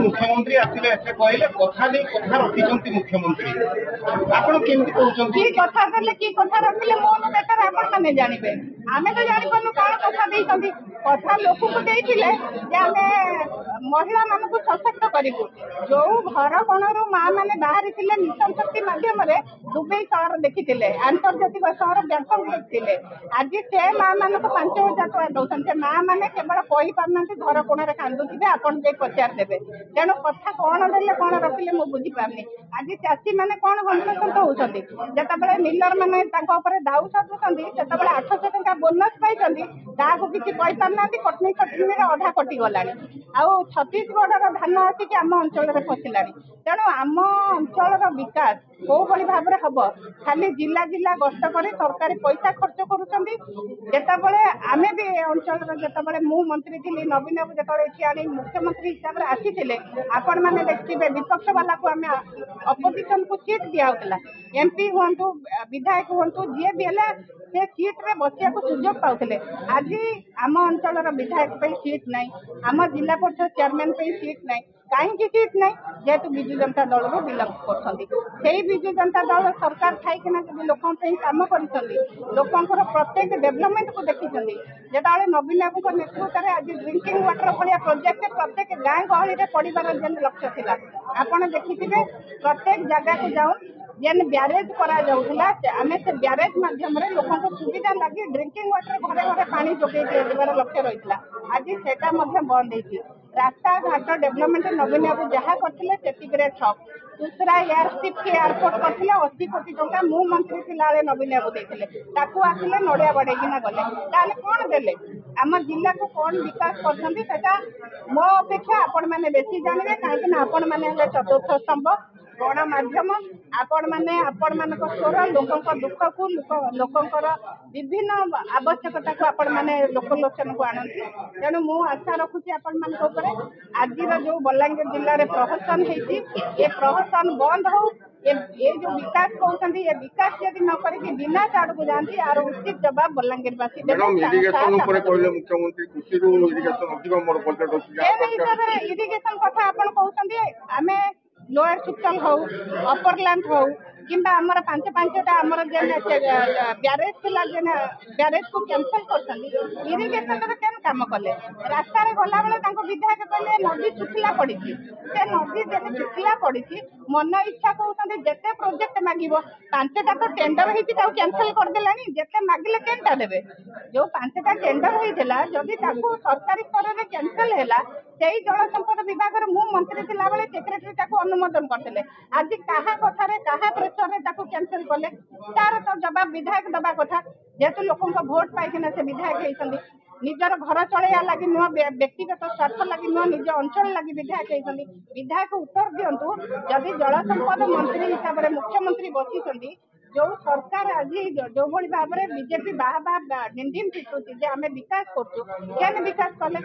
मुख्यमंत्री आसिले से कहले कथा नहीं कथा रखिछंती मुख्यमंत्री आपण केमति कहउछंती की कथा देले की कथा रखिले मोन बेटर आपण माने जानिबे आमे तो जानि पनु कोन कथा देइछंती कथा लोक को देइथिले जे आमे महिला मान को सशक्त करिबु जो घर कोणरो मां माने बाहरी थिले मिशन शक्ति माध्यम रे दुबई शहर देखिथिले अंतर्जातिक शहर बैंकक देखिथिले आज से मां मान को 5000 टका दउछन से मां माने केवल कहि पारनंती घर कोणरे कांदुथिबे आपण जे पचार देबे तेणु कथा कौन देले कौन रखिले मु बुझी पारनी आज चाषी माने कौन गंभीर होउछंती जतबेले मिलर माने तांको ऊपर दाउ साजुछंती सेतबेले 800 टका बोनस पाइछंती ताको किछि कहि पारनांती कटनी कटनी रे अधा कटि गलानी आउ छत्तीसगढ़ रो धान आसी कि आम अंचल रे पसिलानी तेणु आम अंचल रो विकास को भली भाव रे हबो खाली जिला जिला गस्त करे सरकारी पैसा खर्च करूछंती जेतबेले आमे भी अंचल रे जेतबेले मु मंत्री थिली नवीन बाबू जेतबेले एठी आनी मुख्यमंत्री हिसाब रे आसीथिले आपण माने देखिबे विपक्ष वाला को आमे अपोजिशन को सीट दिया होतला एमपी होंतु विधायक होंतु जे भी हले से सीट रे बसिया को सुयोग पाउथिले आज आम अंचल रो विधायक पे सीट नै आम जिला परिषद चेयरमैन पे सीट नै कहीं सीट नहीं जेहेतु बिजु जनता दल रू बिलंग कर बिजु जनता दल सरकार थाइकिना लोक कम कर प्रत्येक डेवलपमेंट को देखी जो नवीन बाबू नेतृत्व में आज ड्रिंकिंग वाटर भाया प्रोजेक्ट प्रत्येक गाँ गहली में पड़ार जेन लक्ष्य था आपड़ देखिथे प्रत्येक जगह को जाऊँ जेन ब्यारेज करा जाउथला आमे से ब्यारेज माध्यम रे लोकन को सुविधा लागि ड्रिंकिंग वाटर घरे घरे पानी जोगे देबार लक्ष्य रहितला आज सेटा मध्ये बंद हेछि रास्ता घाट डेवलपमेंट नवीन बाबू जहाँ करथिले सेति ग्रेड ठप दूसरा एयरस्ट्रिप के एयरपोर्ट करथिले 80 कोटी टका मु मंत्री थिला रे नवीन बाबू देथिले ताकू आसिले नडिया बडेगिना गले ताले कोन देले आम जिला को कौन विकास करछंती सेटा मो अपेक्षा आपण माने बेसी जानबे काहे कि आपण माने हले चतुर्थ स्तंभ गणमाध्यम आपण मान स्वर लोक दुख को लोकंर विभिन्न आवश्यकता को आपण माने लोकलोचन को आनती तेणु मु आशा रखुची आपण मान आज जो बलांगीर जिले में प्रहसन होती ये प्रहसन बंद हो ये जो विकास कहते ये विकास यदि न करके बिना चाड़ को जाती यार उचित जवाब बलांगीरवासी इरिगेशन कथा आप कहते आम लोअर सुक्तल हो अपर लैंड हो किंबा आमर पांच पांचटा आमर जेन ब्यारेज थिला जेन ब्यारेज को कैंसिल करछन इरिगेशन रे केन काम कले रास्ता रे गला बेले तांको विधायक कहले नदी सुखिला पड़ी से नदी जेते सुखिला पड़ी मन इच्छा कहउछन जेते प्रोजेक्ट मागिबो पांचटा तो टेंडर हेति ताऊ कैंसिल कर देलानी जेते मागिले केनटा देबे जो पांचटा टेंडर होइथिला जदी ताको सरकारी स्तर रे कैंसिल हैला सेही जल संपद विभाग रे मु मंत्री थिला बेले सेक्रेटरी ताको अनुमोदन करथिले आज काहा कथा रे काहा प्रेशर रे ताको कैंसिल कले तार तो जवाब विधायक दबा कथा जेतु लोकन को वोट पाइकिना से विधायक हेइसंदी निजर घर चलैया लागि नुआ व्यक्तिगत स्वार्थ लागि नुआ निज अंचल लागि विधायक हेइसंदी विधायक उत्तर दियंतु जदि जल संपद मंत्री हिसाब रे मुख्यमंत्री बसिसंदी जो सरकार आज जो भाई भाव में बीजेपी बाहा डिंडिम पिटुची आम विकास कर विकास कले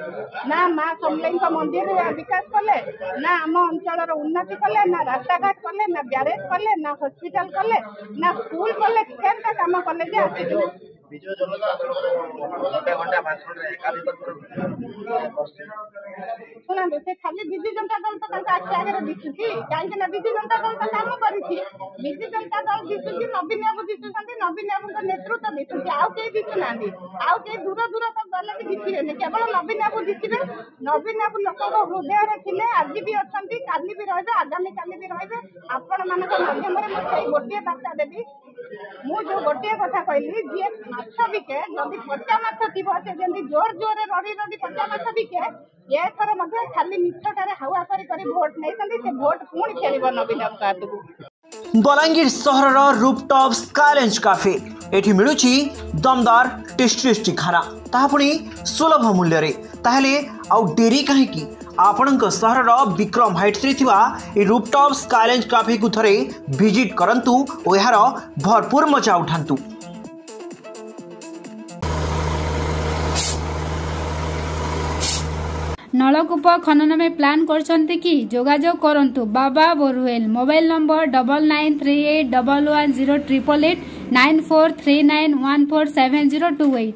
ना माँ समलाई मंदिर विकास कले ना आम अंचल उन्नति कले ना रास्ता घाट कले ना ब्यारेज कले ना हॉस्पिटल कले ना स्कूल कले केनटा काम कले जे आसी शुणु से खाली विजु जनता दल तो आखि आगे दिशुची कहीं विजु जनता दल तो कम कर विजु जनता दल दिशुची नवीन बाबू दिशुंट नवीन बाबू नेतृत्व दिशुची आउ कई दिशु ना आउ कई दूर दूर तक गले भी दिशे केवल नवीन बाबू दिशे नवीन बाबू लोक हृदय थे आज भी अच्छा काली भी रे आगामी काली भी रे आपण मान माध्यम गोटे बार्ता देवी मु जो गोटे कथा कहली जी माछ बिके जदि पचा माछ थी से जमी जोर जोर रड़ी रड़ी पचा माछ बिके ये थर खाली मिछटारे हावा करी भोट नहीं से भोट पुणी खेल नवीन बाबू बलांगीर सहर रूपटॉप स्काईलैंड कैफे एठी मिलुची दमदार टेस्टी टेस्टी खाना ताहा पुणी सुलभ मूल्य रे ताहले आउ डेरी काहे की आपणक सहर विक्रम हाइट्स रे थिबा ए रूपटॉप स्काईलैंड कैफे को थरे विजिट करंतु ओ यार भरपूर मजा उठांतु। नलकूप खनन में प्लान करछंती कि जोगाजोग करंतु बाबा बोरवेल मोबाइल नंबर 9938110888 9439147028।